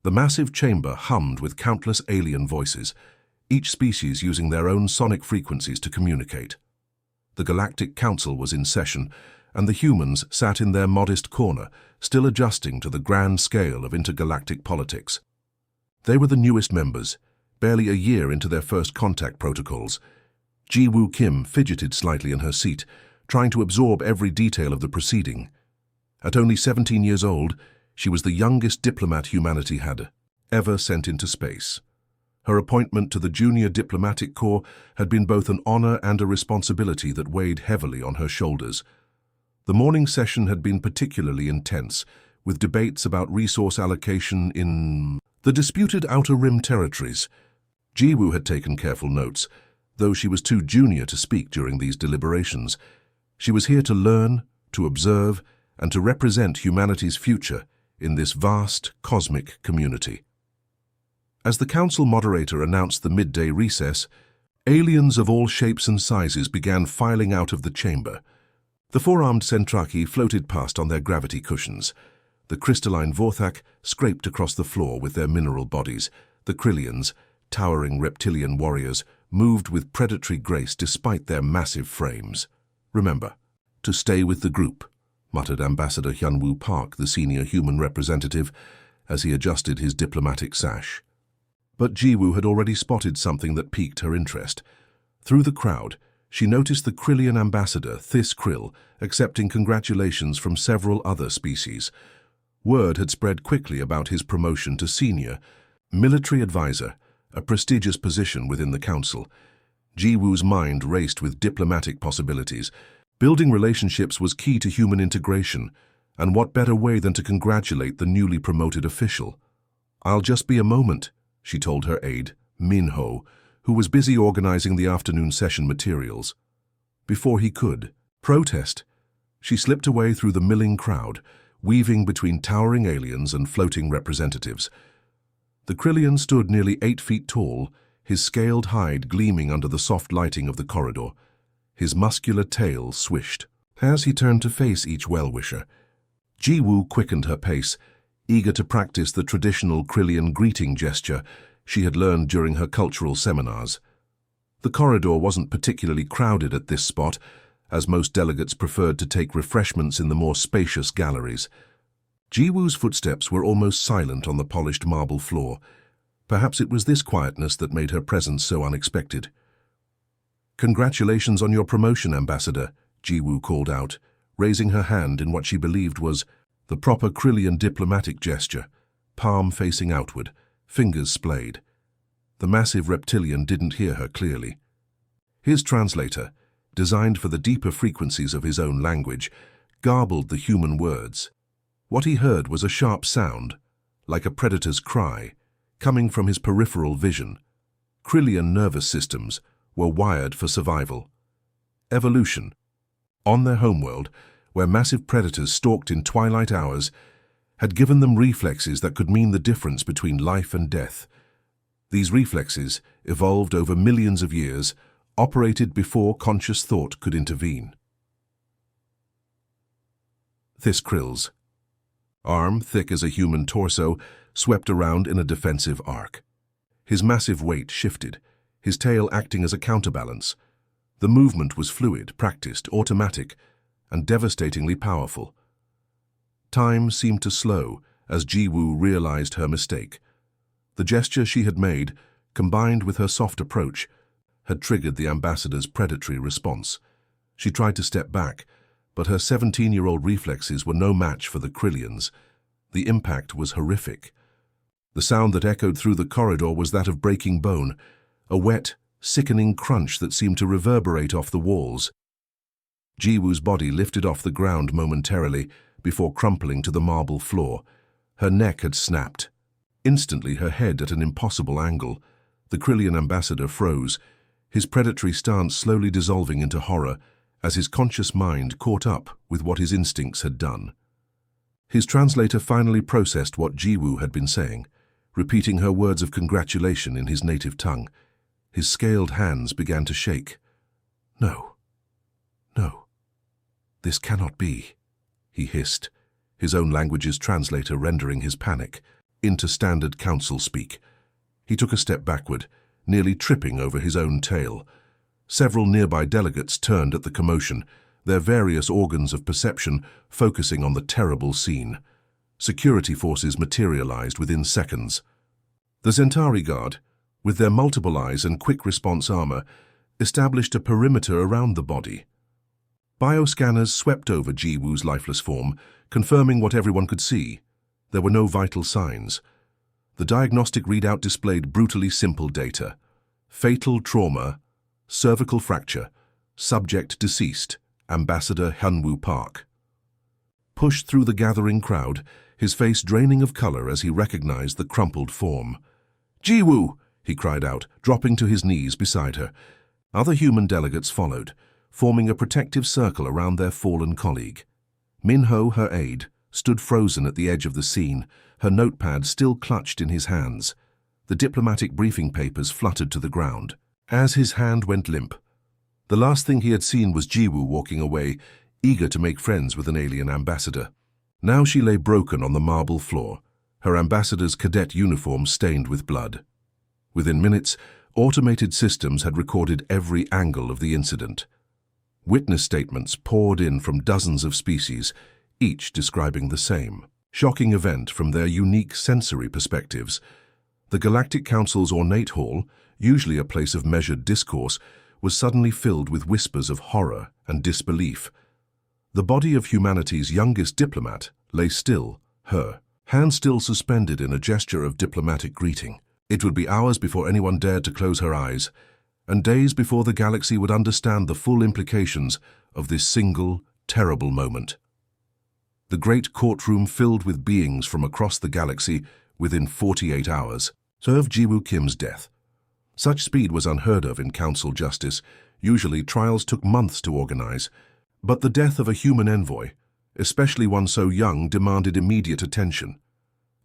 The massive chamber hummed with countless alien voices, each species using their own sonic frequencies to communicate. The Galactic Council was in session, and the humans sat in their modest corner, still adjusting to the grand scale of intergalactic politics. They were the newest members, barely a year into their first contact protocols. Ji-Woo Kim fidgeted slightly in her seat, trying to absorb every detail of the proceeding. At only 17 years old, she was the youngest diplomat humanity had ever sent into space. Her appointment to the Junior Diplomatic Corps had been both an honor and a responsibility that weighed heavily on her shoulders. The morning session had been particularly intense, with debates about resource allocation in the disputed Outer Rim territories. Ji-Woo had taken careful notes, though she was too junior to speak during these deliberations. She was here to learn, to observe, and to represent humanity's future in this vast, cosmic community. As the council moderator announced the midday recess, aliens of all shapes and sizes began filing out of the chamber. The four-armed Sentraki floated past on their gravity cushions. The crystalline Vorthak scraped across the floor with their mineral bodies. The Krillians, towering reptilian warriors, moved with predatory grace despite their massive frames. "Remember, to stay with the group," muttered Ambassador Hyunwoo Park, the senior human representative, as he adjusted his diplomatic sash. But Ji-Woo had already spotted something that piqued her interest. Through the crowd, she noticed the Krillian ambassador, This Krill, accepting congratulations from several other species. Word had spread quickly about his promotion to senior military advisor, a prestigious position within the council. Ji-Woo's mind raced with diplomatic possibilities. Building relationships was key to human integration, and what better way than to congratulate the newly promoted official? "I'll just be a moment," she told her aide, Min-ho, who was busy organizing the afternoon session materials. Before he could protest, she slipped away through the milling crowd, weaving between towering aliens and floating representatives. The Krillian stood nearly 8 feet tall, his scaled hide gleaming under the soft lighting of the corridor. His muscular tail swished. As he turned to face each well-wisher, Ji-Woo quickened her pace, eager to practice the traditional Krillian greeting gesture she had learned during her cultural seminars. The corridor wasn't particularly crowded at this spot, as most delegates preferred to take refreshments in the more spacious galleries. Ji-Woo's footsteps were almost silent on the polished marble floor. Perhaps it was this quietness that made her presence so unexpected. "Congratulations on your promotion, Ambassador," Ji-Woo called out, raising her hand in what she believed was the proper Krillian diplomatic gesture, palm facing outward, fingers splayed. The massive reptilian didn't hear her clearly. His translator, designed for the deeper frequencies of his own language, garbled the human words. What he heard was a sharp sound, like a predator's cry, coming from his peripheral vision. Krillian nervous systems were wired for survival. Evolution. On their homeworld, where massive predators stalked in twilight hours, had given them reflexes that could mean the difference between life and death. These reflexes, evolved over millions of years, operated before conscious thought could intervene. This Krill's arm, thick as a human torso, swept around in a defensive arc. His massive weight shifted, his tail acting as a counterbalance. The movement was fluid, practiced, automatic, and devastatingly powerful. Time seemed to slow as Ji-Woo realized her mistake. The gesture she had made, combined with her soft approach, had triggered the ambassador's predatory response. She tried to step back, but her 17-year-old reflexes were no match for the Krillians. The impact was horrific. The sound that echoed through the corridor was that of breaking bone, a wet, sickening crunch that seemed to reverberate off the walls. Ji-Woo's body lifted off the ground momentarily before crumpling to the marble floor. Her neck had snapped. Instantly, her head at an impossible angle. The Krillian ambassador froze, his predatory stance slowly dissolving into horror as his conscious mind caught up with what his instincts had done. His translator finally processed what Ji-Woo had been saying, repeating her words of congratulation in his native tongue. His scaled hands began to shake. "No. No. This cannot be," he hissed, his own language's translator rendering his panic. into standard council speak. He took a step backward, nearly tripping over his own tail. Several nearby delegates turned at the commotion, their various organs of perception focusing on the terrible scene. Security forces materialized within seconds. The Zentari Guard, with their multiple eyes and quick response armor, established a perimeter around the body. Bioscanners swept over Jiwoo's lifeless form, confirming what everyone could see. There were no vital signs. The diagnostic readout displayed brutally simple data. Fatal trauma, cervical fracture, subject deceased, Ambassador Hyunwoo Park. Pushed through the gathering crowd, his face draining of color as he recognized the crumpled form. "Jiwoo!" he cried out, dropping to his knees beside her. Other human delegates followed, forming a protective circle around their fallen colleague. Minho, her aide, stood frozen at the edge of the scene, her notepad still clutched in his hands. The diplomatic briefing papers fluttered to the ground. As his hand went limp, the last thing he had seen was Jiwoo walking away, eager to make friends with an alien ambassador. Now she lay broken on the marble floor, her ambassador's cadet uniform stained with blood. Within minutes, automated systems had recorded every angle of the incident. Witness statements poured in from dozens of species, each describing the same shocking event from their unique sensory perspectives. The Galactic Council's ornate hall, usually a place of measured discourse, was suddenly filled with whispers of horror and disbelief. The body of humanity's youngest diplomat lay still, her hand still suspended in a gesture of diplomatic greeting. It would be hours before anyone dared to close her eyes, and days before the galaxy would understand the full implications of this single, terrible moment. The great courtroom filled with beings from across the galaxy within 48 hours served Jiwoo Kim's death. Such speed was unheard of in council justice. Usually trials took months to organize, but the death of a human envoy, especially one so young, demanded immediate attention.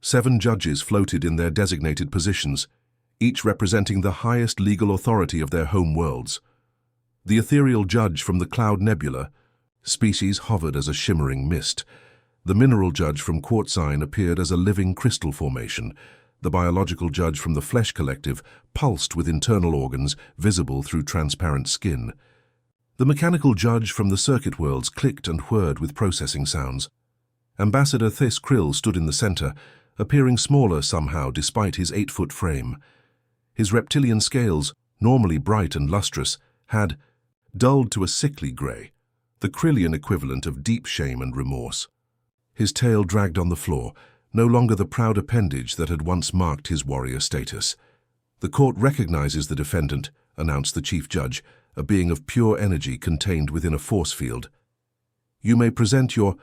7 judges floated in their designated positions, each representing the highest legal authority of their home worlds. The ethereal judge from the Cloud Nebula species hovered as a shimmering mist. The mineral judge from Quartzine appeared as a living crystal formation. The biological judge from the Flesh Collective pulsed with internal organs visible through transparent skin. The mechanical judge from the circuit worlds clicked and whirred with processing sounds. Ambassador Thys Krill stood in the center, appearing smaller somehow despite his 8-foot frame. His reptilian scales, normally bright and lustrous, had dulled to a sickly gray, the Krillian equivalent of deep shame and remorse. His tail dragged on the floor, no longer the proud appendage that had once marked his warrior status. "The court recognizes the defendant," announced the chief judge, a being of pure energy contained within a force field. "You may present your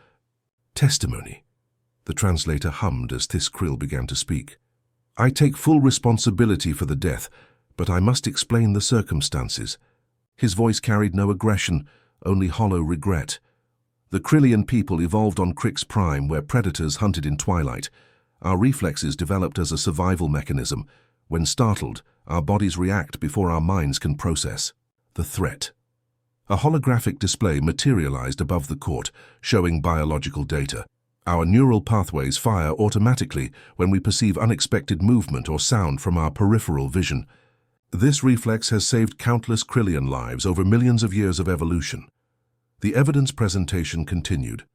testimony." The translator hummed as Thys Krill began to speak. "I take full responsibility for the death, but I must explain the circumstances." His voice carried no aggression, only hollow regret. "The Krillian people evolved on Crix Prime, where predators hunted in twilight. Our reflexes developed as a survival mechanism. When startled, our bodies react before our minds can process the threat." A holographic display materialized above the court, showing biological data. "Our neural pathways fire automatically when we perceive unexpected movement or sound from our peripheral vision. This reflex has saved countless Krillian lives over millions of years of evolution." The evidence presentation continued.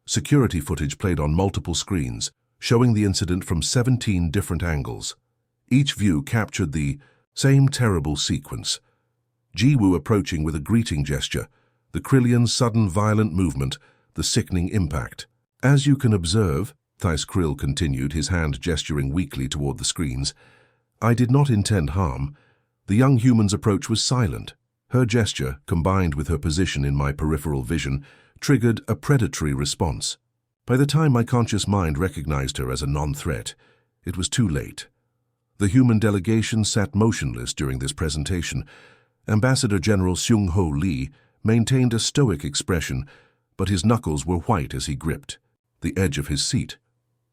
Security footage played on multiple screens, showing the incident from 17 different angles. Each view captured the same terrible sequence. Jiwoo approaching with a greeting gesture, the Krillian's sudden violent movement, the sickening impact. "As you can observe," Thys Krill continued, his hand gesturing weakly toward the screens, "I did not intend harm. The young human's approach was silent. Her gesture, combined with her position in my peripheral vision, triggered a predatory response. By the time my conscious mind recognized her as a non-threat, it was too late." The human delegation sat motionless during this presentation. Ambassador General Seung-ho Lee maintained a stoic expression, but his knuckles were white as he gripped the edge of his seat.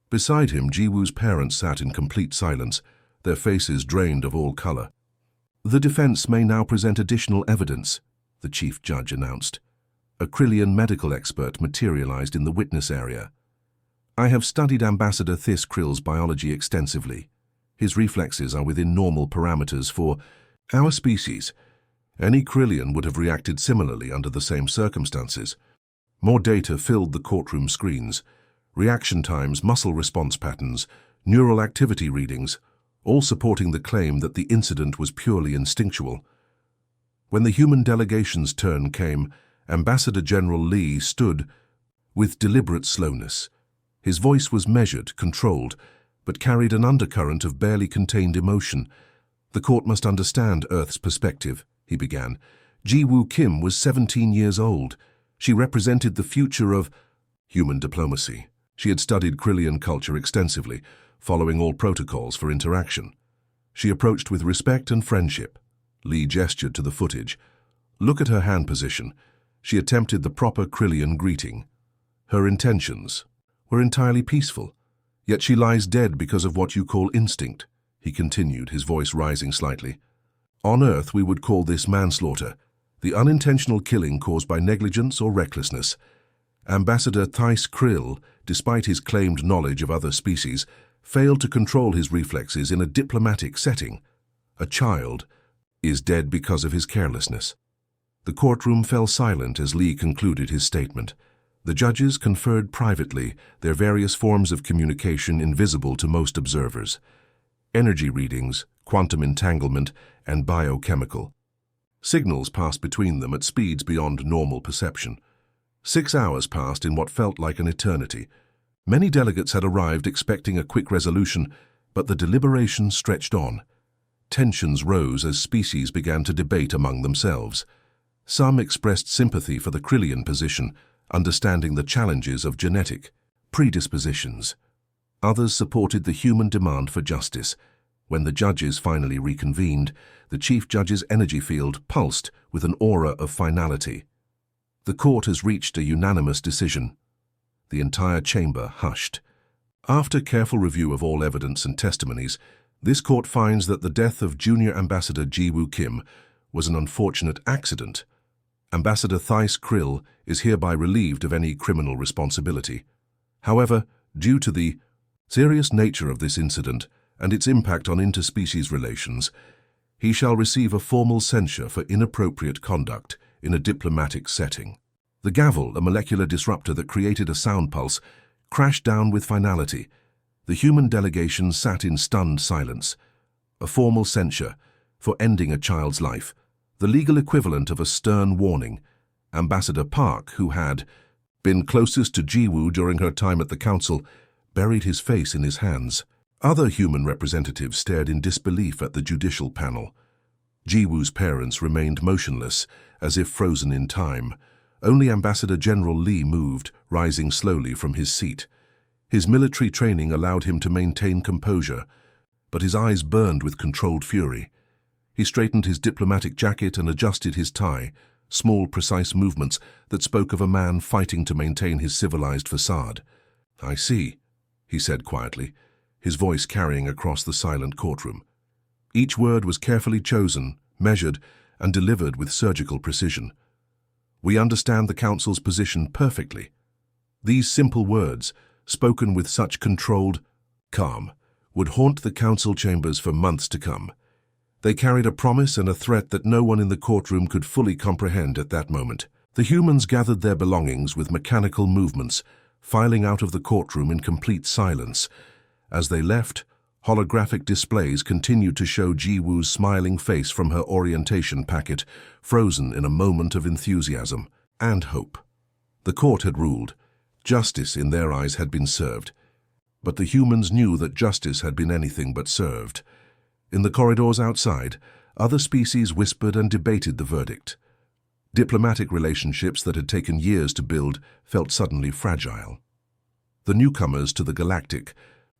Beside him, Jiwoo's parents sat in complete silence, their faces drained of all color. "The defense may now present additional evidence," the chief judge announced. A Krillian medical expert materialized in the witness area. I have studied Ambassador Thys Krill's biology extensively. His reflexes are within normal parameters for our species. Any Krillian would have reacted similarly under the same circumstances. More data filled the courtroom screens. Reaction times, muscle response patterns, neural activity readings, all supporting the claim that the incident was purely instinctual. When the human delegation's turn came, Ambassador General Lee stood with deliberate slowness. His voice was measured, controlled, but carried an undercurrent of barely contained emotion. "The court must understand Earth's perspective," he began. "Ji-Woo Kim was 17 years old. She represented the future of human diplomacy. She had studied Krillian culture extensively, following all protocols for interaction. She approached with respect and friendship." Lee gestured to the footage. "Look at her hand position. She attempted the proper Krillian greeting. Her intentions were entirely peaceful. Yet she lies dead because of what you call instinct," he continued, his voice rising slightly. "On Earth, we would call this manslaughter, the unintentional killing caused by negligence or recklessness. Ambassador Thys Krill, despite his claimed knowledge of other species, failed to control his reflexes in a diplomatic setting. A child is dead because of his carelessness." The courtroom fell silent as Lee concluded his statement. The judges conferred privately, their various forms of communication invisible to most observers. Energy readings, quantum entanglement, and biochemical signals passed between them at speeds beyond normal perception. 6 hours passed in what felt like an eternity. Many delegates had arrived expecting a quick resolution, but the deliberation stretched on. Tensions rose as species began to debate among themselves. Some expressed sympathy for the Krillian position, understanding the challenges of genetic predispositions. Others supported the human demand for justice. When the judges finally reconvened, the chief judge's energy field pulsed with an aura of finality. "The court has reached a unanimous decision." The entire chamber hushed. "After careful review of all evidence and testimonies, this court finds that the death of Junior Ambassador Ji-Woo Kim was an unfortunate accident. Ambassador Thys Krill is hereby relieved of any criminal responsibility. However, due to the serious nature of this incident and its impact on interspecies relations, he shall receive a formal censure for inappropriate conduct in a diplomatic setting." The gavel, a molecular disruptor that created a sound pulse, crashed down with finality. The human delegation sat in stunned silence. A formal censure for ending a child's life, the legal equivalent of a stern warning. Ambassador Park, who had been closest to Ji-Woo during her time at the council, buried his face in his hands. Other human representatives stared in disbelief at the judicial panel. Ji-Woo's parents remained motionless, as if frozen in time. Only Ambassador General Lee moved, rising slowly from his seat. His military training allowed him to maintain composure, but his eyes burned with controlled fury. He straightened his diplomatic jacket and adjusted his tie, small, precise movements that spoke of a man fighting to maintain his civilized facade. "I see," he said quietly, his voice carrying across the silent courtroom. Each word was carefully chosen, measured, and delivered with surgical precision. "We understand the council's position perfectly." These simple words, spoken with such controlled calm, would haunt the council chambers for months to come. They carried a promise and a threat that no one in the courtroom could fully comprehend at that moment. The humans gathered their belongings with mechanical movements, filing out of the courtroom in complete silence. As they left, holographic displays continued to show Ji-Woo's smiling face from her orientation packet, frozen in a moment of enthusiasm and hope. The court had ruled. Justice, in their eyes, had been served. But the humans knew that justice had been anything but served. In the corridors outside, other species whispered and debated the verdict. Diplomatic relationships that had taken years to build felt suddenly fragile. The newcomers to the galactic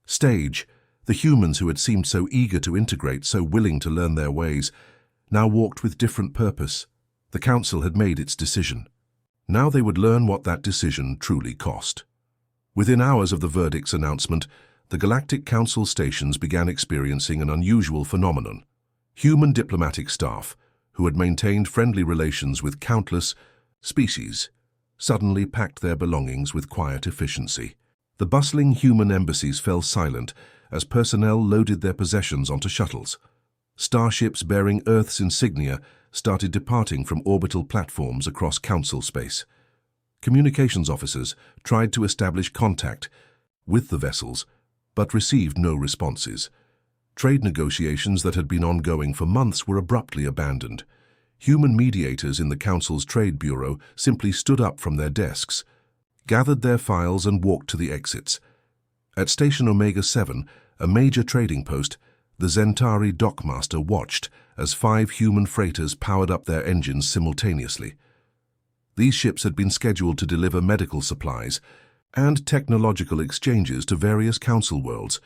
stage, the humans who had seemed so eager to integrate, so willing to learn their ways, now walked with different purpose. The council had made its decision. Now they would learn what that decision truly cost. Within hours of the verdict's announcement, the Galactic Council stations began experiencing an unusual phenomenon. Human diplomatic staff, who had maintained friendly relations with countless species, suddenly packed their belongings with quiet efficiency. The bustling human embassies fell silent as personnel loaded their possessions onto shuttles. Starships bearing Earth's insignia started departing from orbital platforms across Council space. Communications officers tried to establish contact with the vessels, but received no responses. Trade negotiations that had been ongoing for months were abruptly abandoned. Human mediators in the Council's Trade Bureau simply stood up from their desks, gathered their files and walked to the exits. At Station Omega-7, a major trading post, the Zentari dockmaster watched as 5 human freighters powered up their engines simultaneously. These ships had been scheduled to deliver medical supplies and technological exchanges to various Council worlds.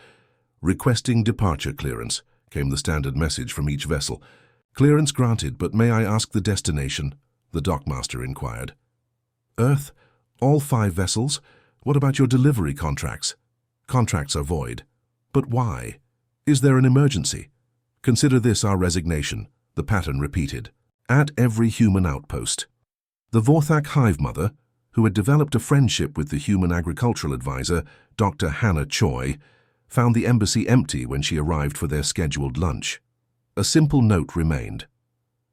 "Requesting departure clearance," came the standard message from each vessel. "Clearance granted, but may I ask the destination?" the dockmaster inquired. "Earth? All 5 vessels? What about your delivery contracts?" "Contracts are void." "But why? Is there an emergency?" "Consider this our resignation," the pattern repeated, at every human outpost. The Vorthak hive mother, who had developed a friendship with the human agricultural advisor, Dr. Hannah Choi, found the embassy empty when she arrived for their scheduled lunch. A simple note remained.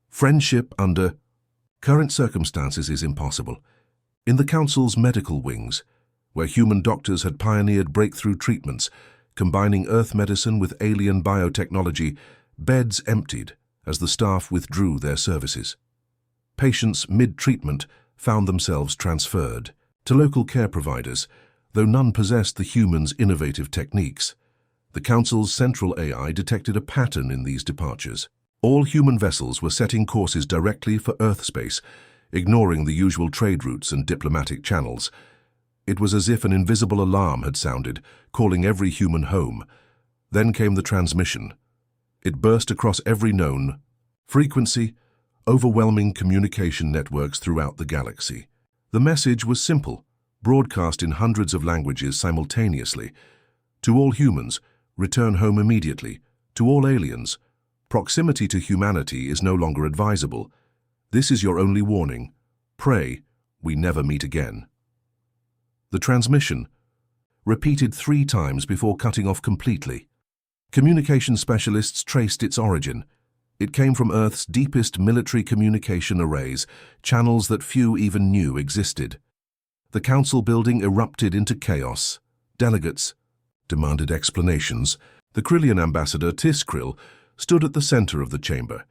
"Friendship under current circumstances is impossible. In the Council's medical wings, where human doctors had pioneered breakthrough treatments, combining Earth medicine with alien biotechnology, beds emptied as the staff withdrew their services. Patients mid-treatment found themselves transferred to local care providers, though none possessed the humans' innovative techniques. The Council's central AI detected a pattern in these departures. All human vessels were setting courses directly for Earth space, ignoring the usual trade routes and diplomatic channels. It was as if an invisible alarm had sounded, calling every human home. Then came the transmission. It burst across every known frequency, overwhelming communication networks throughout the galaxy. The message was simple, broadcast in hundreds of languages simultaneously. To all humans, return home immediately. To all aliens, proximity to humanity is no longer advisable. This is your only warning. Pray, we never meet again. The transmission, repeated 3 times before cutting off completely. Communication specialists traced its origin. It came from Earth's deepest military communication arrays, channels that few even knew existed. The Council building erupted into chaos. Delegates demanded explanations. The Krillian ambassador, Tiskrill, stood at the center of the chamber,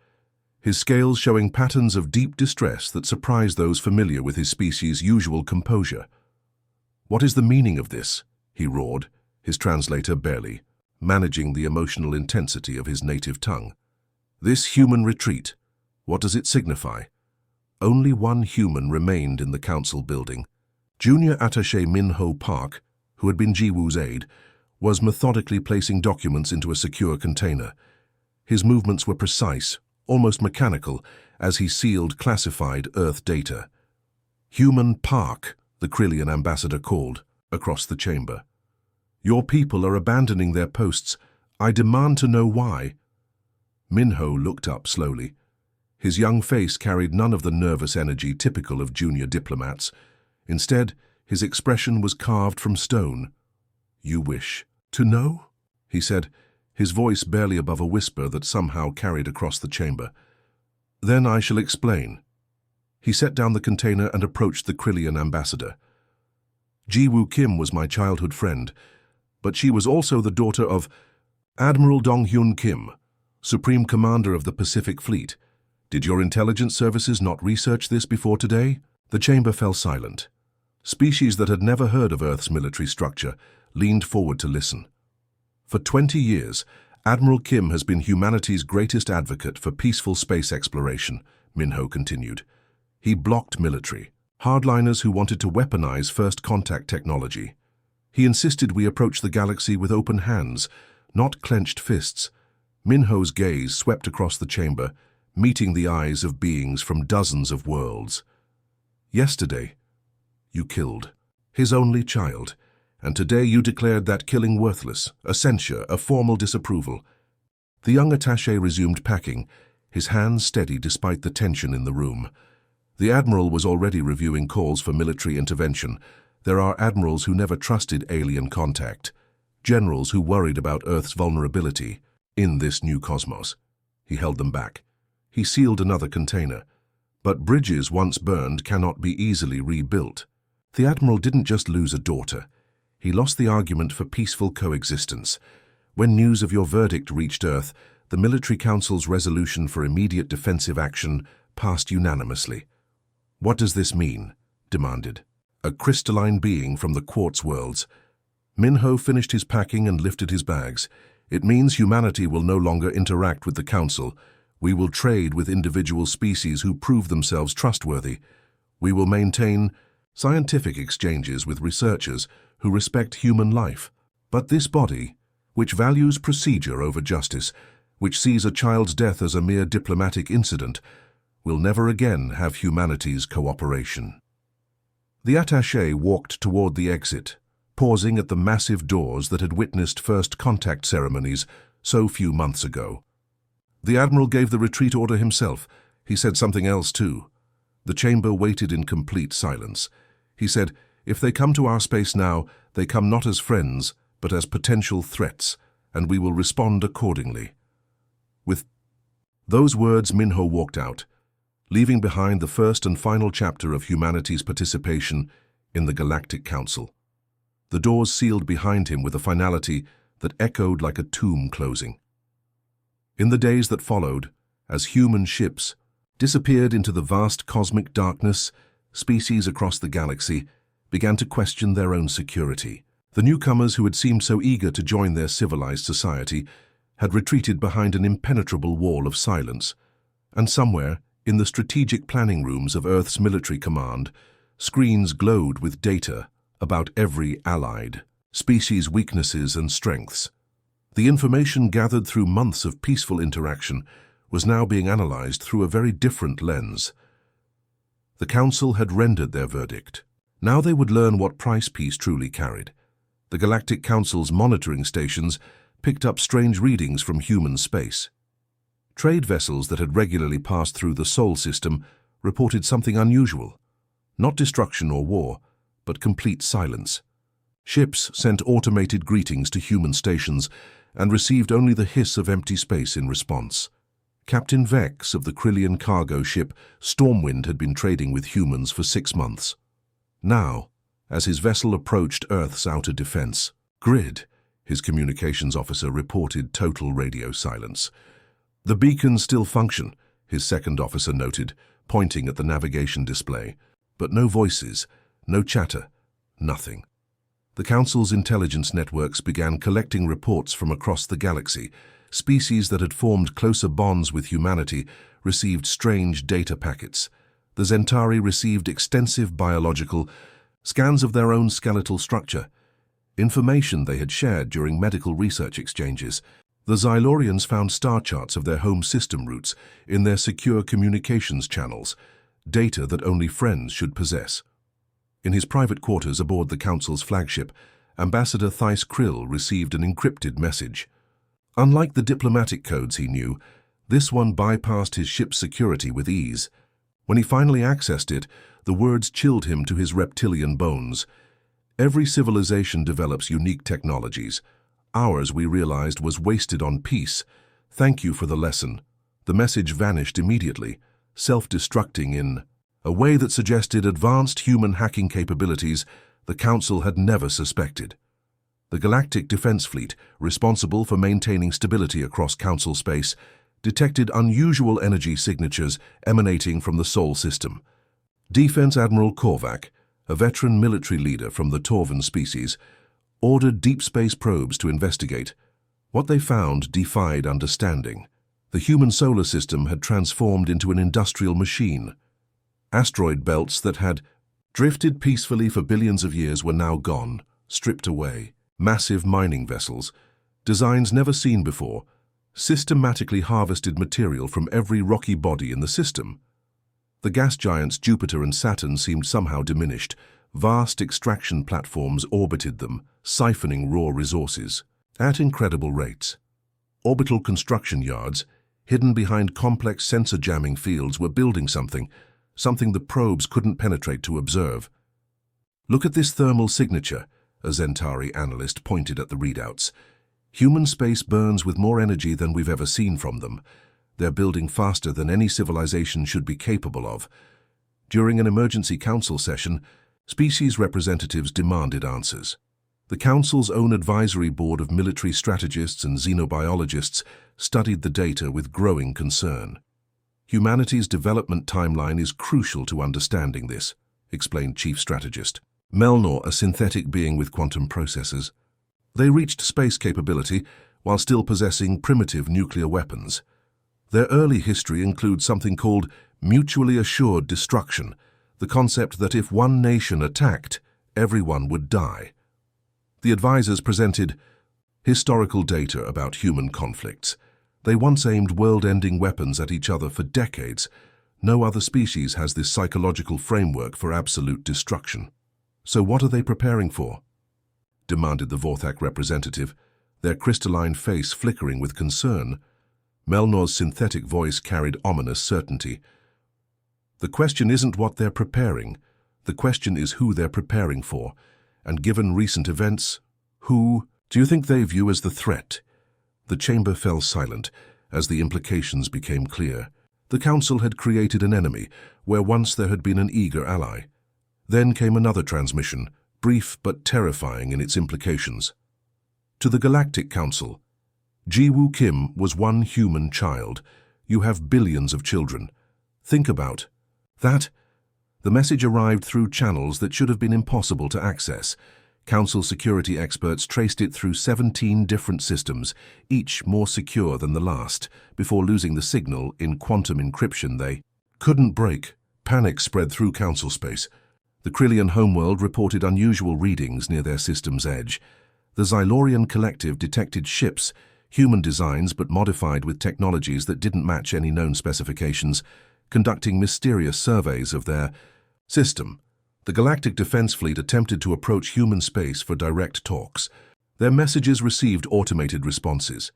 his scales showing patterns of deep distress that surprised those familiar with his species' usual composure. "What is the meaning of this?" he roared, his translator barely managing the emotional intensity of his native tongue. "This human retreat, what does it signify?" Only one human remained in the Council building. Junior Attaché Min-ho Park, who had been Jiwoo's aide, was methodically placing documents into a secure container. His movements were precise, almost mechanical, as he sealed classified Earth data. "Human Park," the Krillian ambassador called, across the chamber. "Your people are abandoning their posts. I demand to know why." Min-ho looked up slowly. His young face carried none of the nervous energy typical of junior diplomats. Instead, his expression was carved from stone. "You wish to know?" he said, his voice barely above a whisper that somehow carried across the chamber. "Then I shall explain." He set down the container and approached the Krillian ambassador. "Jiwoo Kim was my childhood friend, but she was also the daughter of Admiral Dong-hyun Kim, Supreme Commander of the Pacific Fleet. Did your intelligence services not research this before today?" The chamber fell silent. Species that had never heard of Earth's military structure leaned forward to listen. "For 20 years, Admiral Kim has been humanity's greatest advocate for peaceful space exploration," Min-ho continued. "He blocked military hardliners who wanted to weaponize first contact technology. He insisted we approach the galaxy with open hands, not clenched fists." Min-ho's gaze swept across the chamber, meeting the eyes of beings from dozens of worlds. "Yesterday, you killed his only child, and today you declared that killing worthless, a censure, a formal disapproval." The young attaché resumed packing, his hands steady despite the tension in the room. The Admiral was already reviewing calls for military intervention, There are admirals who never trusted alien contact, generals who worried about Earth's vulnerability in this new cosmos. He held them back. He sealed another container. But bridges once burned cannot be easily rebuilt. The admiral didn't just lose a daughter. He lost the argument for peaceful coexistence. When news of your verdict reached Earth, the Military Council's resolution for immediate defensive action passed unanimously. "What does this mean?" demanded a crystalline being from the quartz worlds. Minho finished his packing and lifted his bags. "It means humanity will no longer interact with the Council. We will trade with individual species who prove themselves trustworthy. We will maintain scientific exchanges with researchers who respect human life. But this body, which values procedure over justice, which sees a child's death as a mere diplomatic incident, will never again have humanity's cooperation." The attaché walked toward the exit, pausing at the massive doors that had witnessed first contact ceremonies so few months ago. The admiral gave the retreat order himself. He said something else too. The chamber waited in complete silence. He said, "If they come to our space now, they come not as friends, but as potential threats, and we will respond accordingly." With those words, Minho walked out, leaving behind the first and final chapter of humanity's participation in the Galactic Council. The doors sealed behind him with a finality that echoed like a tomb closing. In the days that followed, as human ships disappeared into the vast cosmic darkness, species across the galaxy began to question their own security. The newcomers who had seemed so eager to join their civilized society had retreated behind an impenetrable wall of silence, and somewhere, in the strategic planning rooms of Earth's military command, screens glowed with data about every allied species' weaknesses and strengths. The information gathered through months of peaceful interaction was now being analyzed through a very different lens. The Council had rendered their verdict. Now they would learn what price peace truly carried. The Galactic Council's monitoring stations picked up strange readings from human space. Trade vessels that had regularly passed through the Sol system reported something unusual. Not destruction or war, but complete silence. Ships sent automated greetings to human stations and received only the hiss of empty space in response. Captain Vex of the Krillian cargo ship Stormwind had been trading with humans for 6 months. Now, as his vessel approached Earth's outer defense grid, his communications officer reported total radio silence. "The beacons still function," his second officer noted, pointing at the navigation display. "But no voices, no chatter, nothing." The Council's intelligence networks began collecting reports from across the galaxy. Species that had formed closer bonds with humanity received strange data packets. The Zentari received extensive biological scans of their own skeletal structure, information they had shared during medical research exchanges. The Xylorians found star charts of their home system routes in their secure communications channels, data that only friends should possess. In his private quarters aboard the Council's flagship, Ambassador Thais Krill received an encrypted message. Unlike the diplomatic codes he knew, this one bypassed his ship's security with ease. When he finally accessed it, the words chilled him to his reptilian bones. "Every civilization develops unique technologies. Ours, we realized, was wasted on peace. Thank you for the lesson." The message vanished immediately, self-destructing in a way that suggested advanced human hacking capabilities the Council had never suspected. The Galactic Defense Fleet, responsible for maintaining stability across Council space, detected unusual energy signatures emanating from the Sol system. Defense Admiral Korvac, a veteran military leader from the Torvan species, ordered deep space probes to investigate. What they found defied understanding. The human solar system had transformed into an industrial machine. Asteroid belts that had drifted peacefully for billions of years were now gone, stripped away. Massive mining vessels, designs never seen before, systematically harvested material from every rocky body in the system. The gas giants Jupiter and Saturn seemed somehow diminished. Vast extraction platforms orbited them, siphoning raw resources at incredible rates. Orbital construction yards, hidden behind complex sensor jamming fields, were building something the probes couldn't penetrate to observe. Look at this thermal signature, a Zentari analyst pointed at the readouts. Human space burns with more energy than we've ever seen from them. They're building faster than any civilization should be capable of. During an emergency council session, species representatives demanded answers. The council's own advisory board of military strategists and xenobiologists studied the data with growing concern. Humanity's development timeline is crucial to understanding this, explained Chief Strategist. Melnor, a synthetic being with quantum processors. They reached space capability while still possessing primitive nuclear weapons. Their early history includes something called mutually assured destruction, the concept that if one nation attacked, everyone would die. The advisors presented historical data about human conflicts. They once aimed world-ending weapons at each other for decades. No other species has this psychological framework for absolute destruction. So what are they preparing for? Demanded the Vorthak representative, their crystalline face flickering with concern. Melnor's synthetic voice carried ominous certainty. The question isn't what they're preparing. The question is who they're preparing for. And given recent events, who do you think they view as the threat? The chamber fell silent as the implications became clear. The council had created an enemy where once there had been an eager ally. Then came another transmission, brief but terrifying in its implications. To the Galactic Council, Ji-Woo Kim was one human child. You have billions of children. Think about that. The message arrived through channels that should have been impossible to access. Council security experts traced it through 17 different systems, each more secure than the last, before losing the signal in quantum encryption they couldn't break. Panic spread through council space. The Krillian homeworld reported unusual readings near their system's edge. The Xylorian collective detected ships, human designs but modified with technologies that didn't match any known specifications, conducting mysterious surveys of their system. The Galactic Defense Fleet attempted to approach human space for direct talks. Their messages received automated responses.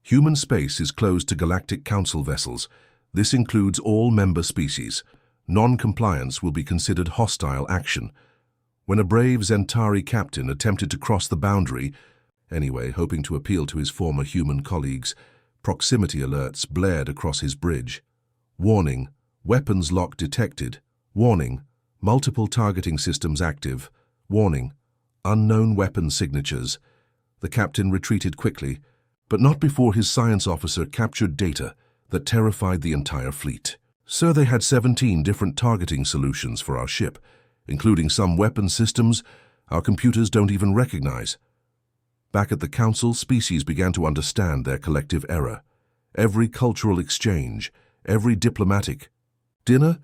Human space is closed to Galactic Council vessels. This includes all member species. Non-compliance will be considered hostile action. When a brave Zentari captain attempted to cross the boundary, anyway, hoping to appeal to his former human colleagues, proximity alerts blared across his bridge. Warning, weapons lock detected. Warning, multiple targeting systems active. Warning, unknown weapon signatures. The captain retreated quickly, but not before his science officer captured data that terrified the entire fleet. Sir, they had 17 different targeting solutions for our ship, including some weapon systems our computers don't even recognize. Back at the council, species began to understand their collective error. Every cultural exchange, every diplomatic dinner,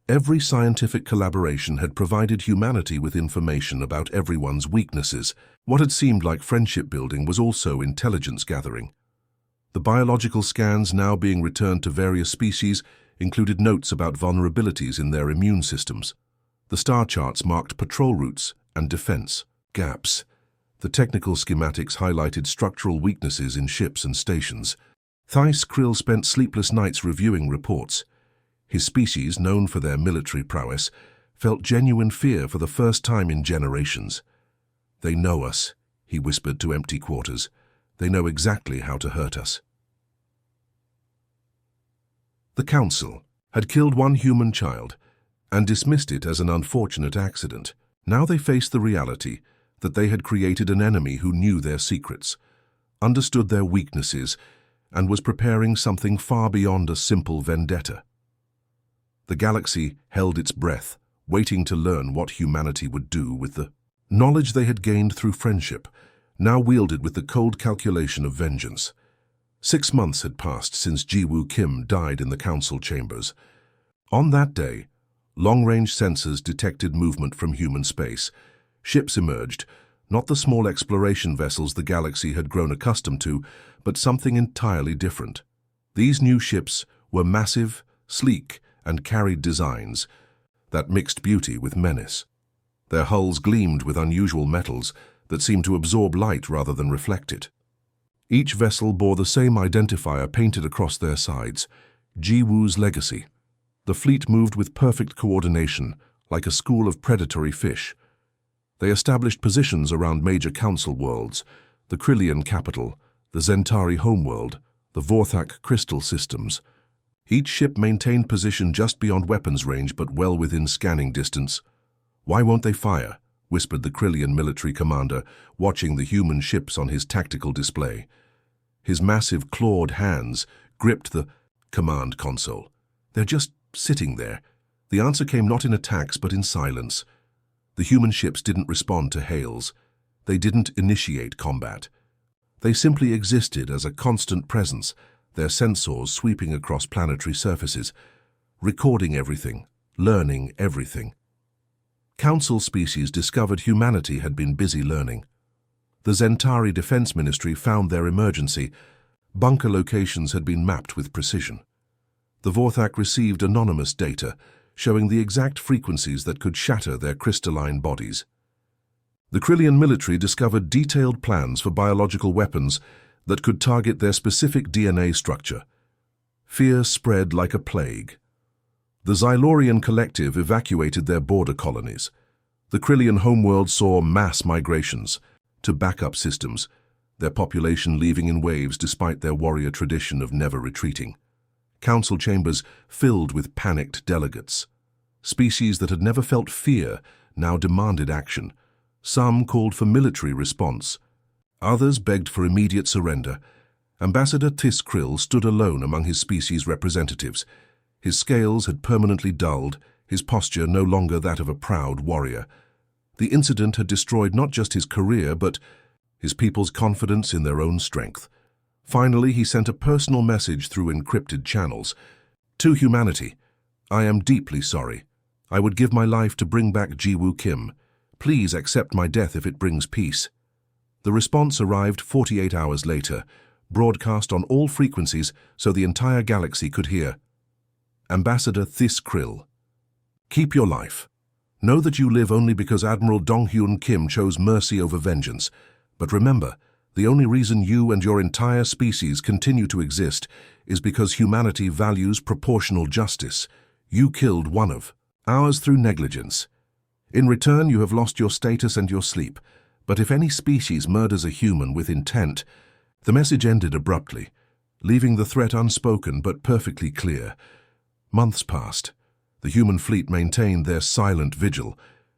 every scientific collaboration had provided humanity with information about everyone's weaknesses. What had seemed like friendship building was also intelligence gathering. The biological scans now being returned to various species included notes about vulnerabilities in their immune systems. The star charts marked patrol routes and defense gaps. The technical schematics highlighted structural weaknesses in ships and stations. Thijs Krill spent sleepless nights reviewing reports. His species, known for their military prowess, felt genuine fear for the first time in generations. They know us, he whispered to empty quarters. They know exactly how to hurt us. The council had killed one human child and dismissed it as an unfortunate accident. Now they faced the reality that they had created an enemy who knew their secrets, understood their weaknesses, and was preparing something far beyond a simple vendetta. The galaxy held its breath, waiting to learn what humanity would do with the knowledge they had gained through friendship, now wielded with the cold calculation of vengeance. 6 months had passed since Ji-Woo Kim died in the council chambers. On that day, long-range sensors detected movement from human space. Ships emerged, not the small exploration vessels the galaxy had grown accustomed to, but something entirely different. These new ships were massive, sleek, and carried designs that mixed beauty with menace. Their hulls gleamed with unusual metals that seemed to absorb light rather than reflect it. Each vessel bore the same identifier painted across their sides, Ji-Woo's legacy. The fleet moved with perfect coordination, like a school of predatory fish. They established positions around major council worlds, the Krillian capital, the Zentari homeworld, the Vorthak crystal systems. Each ship maintained position just beyond weapons range but well within scanning distance. "Why won't they fire?" whispered the Krillian military commander, watching the human ships on his tactical display. His massive clawed hands gripped the command console. "They're just sitting there." The answer came not in attacks but in silence. The human ships didn't respond to hails. They didn't initiate combat. They simply existed as a constant presence, their sensors sweeping across planetary surfaces, recording everything, learning everything. Council species discovered humanity had been busy learning. The Zentari Defense Ministry found their emergency. Bunker locations had been mapped with precision. The Vorthak received anonymous data, showing the exact frequencies that could shatter their crystalline bodies. The Krillian military discovered detailed plans for biological weapons that could target their specific DNA structure. Fear spread like a plague. The Xylorian collective evacuated their border colonies. The Krillian homeworld saw mass migrations to backup systems, their population leaving in waves despite their warrior tradition of never retreating. Council chambers filled with panicked delegates. Species that had never felt fear now demanded action. Some called for military response. Others begged for immediate surrender. Ambassador Tis Krill stood alone among his species' representatives. His scales had permanently dulled, his posture no longer that of a proud warrior. The incident had destroyed not just his career, but his people's confidence in their own strength. Finally, he sent a personal message through encrypted channels. "To humanity, I am deeply sorry. I would give my life to bring back Jiwoo Kim. Please accept my death if it brings peace." The response arrived 48 hours later, broadcast on all frequencies so the entire galaxy could hear. Ambassador This Krill, keep your life. Know that you live only because Admiral Donghyun Kim chose mercy over vengeance. But remember, the only reason you and your entire species continue to exist is because humanity values proportional justice. You killed one of ours through negligence. In return, you have lost your status and your sleep. But if any species murders a human with intent, the message ended abruptly, leaving the threat unspoken but perfectly clear. Months passed. The human fleet maintained their silent vigil.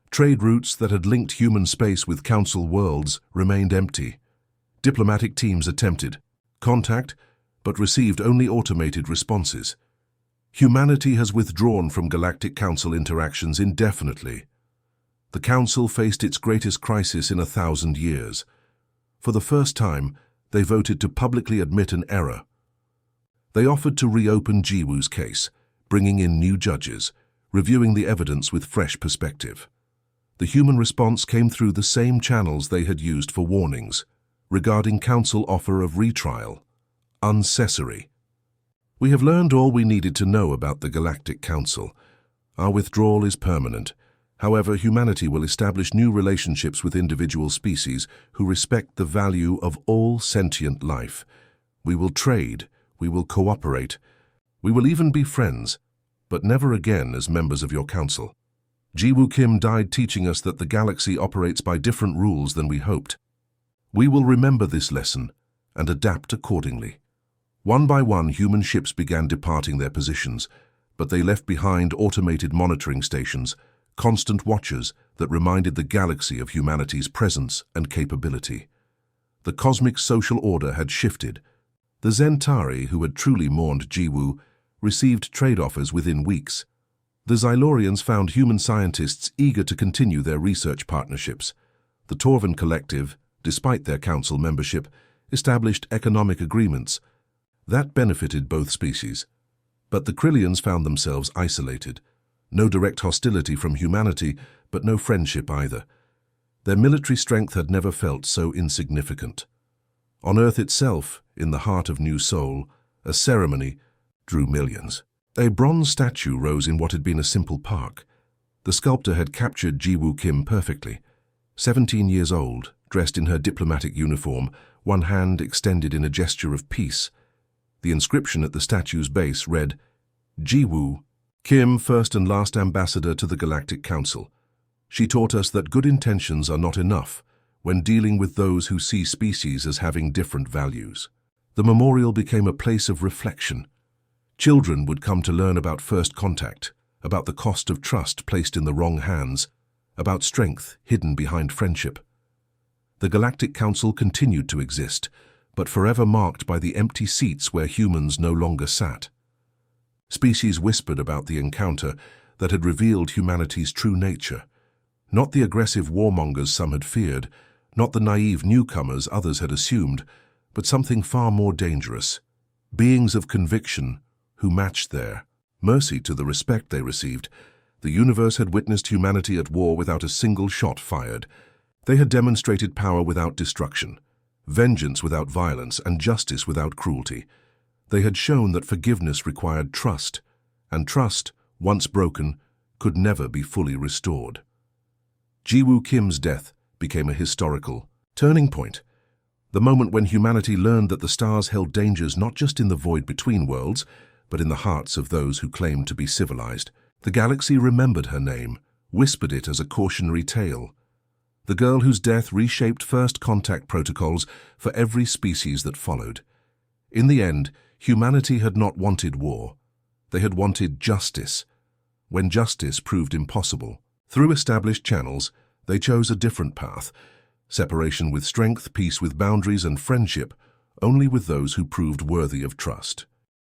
Trade routes that had linked human space with council worlds remained empty. Diplomatic teams attempted contact, but received only automated responses. Humanity has withdrawn from Galactic Council interactions indefinitely. The Council faced its greatest crisis in 1,000 years. For the first time, they voted to publicly admit an error. They offered to reopen Jiwoo's case, bringing in new judges, reviewing the evidence with fresh perspective. The human response came through the same channels they had used for warnings, regarding Council offer of retrial. Unnecessary. "We have learned all we needed to know about the Galactic Council. Our withdrawal is permanent. However, humanity will establish new relationships with individual species who respect the value of all sentient life. We will trade, we will cooperate, we will even be friends, but never again as members of your council. Jiwoo Kim died teaching us that the galaxy operates by different rules than we hoped. We will remember this lesson and adapt accordingly." One by one, human ships began departing their positions, but they left behind automated monitoring stations, constant watchers that reminded the galaxy of humanity's presence and capability. The cosmic social order had shifted. The Zentari, who had truly mourned Jiwoo, received trade offers within weeks. The Xylorians found human scientists eager to continue their research partnerships. The Torvan Collective, despite their council membership, established economic agreements. That benefited both species. But the Krillians found themselves isolated. No direct hostility from humanity, but no friendship either. Their military strength had never felt so insignificant. On Earth itself, in the heart of New Seoul, a ceremony drew millions. A bronze statue rose in what had been a simple park. The sculptor had captured Jiwoo Kim perfectly. 17 years old, dressed in her diplomatic uniform, one hand extended in a gesture of peace. The inscription at the statue's base read, "Jiwoo Kim, first and last ambassador to the Galactic Council. She taught us that good intentions are not enough when dealing with those who see species as having different values. The memorial became a place of reflection. Children would come to learn about first contact, about the cost of trust placed in the wrong hands, about strength hidden behind friendship. The Galactic Council continued to exist, but forever marked by the empty seats where humans no longer sat. Species whispered about the encounter that had revealed humanity's true nature. Not the aggressive warmongers some had feared, not the naive newcomers others had assumed, but something far more dangerous. Beings of conviction who matched their mercy to the respect they received. The universe had witnessed humanity at war without a single shot fired. They had demonstrated power without destruction, vengeance without violence, and justice without cruelty. They had shown that forgiveness required trust, and trust, once broken, could never be fully restored. Jiwoo Kim's death became a historical turning point, the moment when humanity learned that the stars held dangers not just in the void between worlds, but in the hearts of those who claimed to be civilized. The galaxy remembered her name, whispered it as a cautionary tale. The girl whose death reshaped first contact protocols for every species that followed. In the end, humanity had not wanted war. They had wanted justice. When justice proved impossible, through established channels, they chose a different path. Separation with strength, peace with boundaries, and friendship only with those who proved worthy of trust.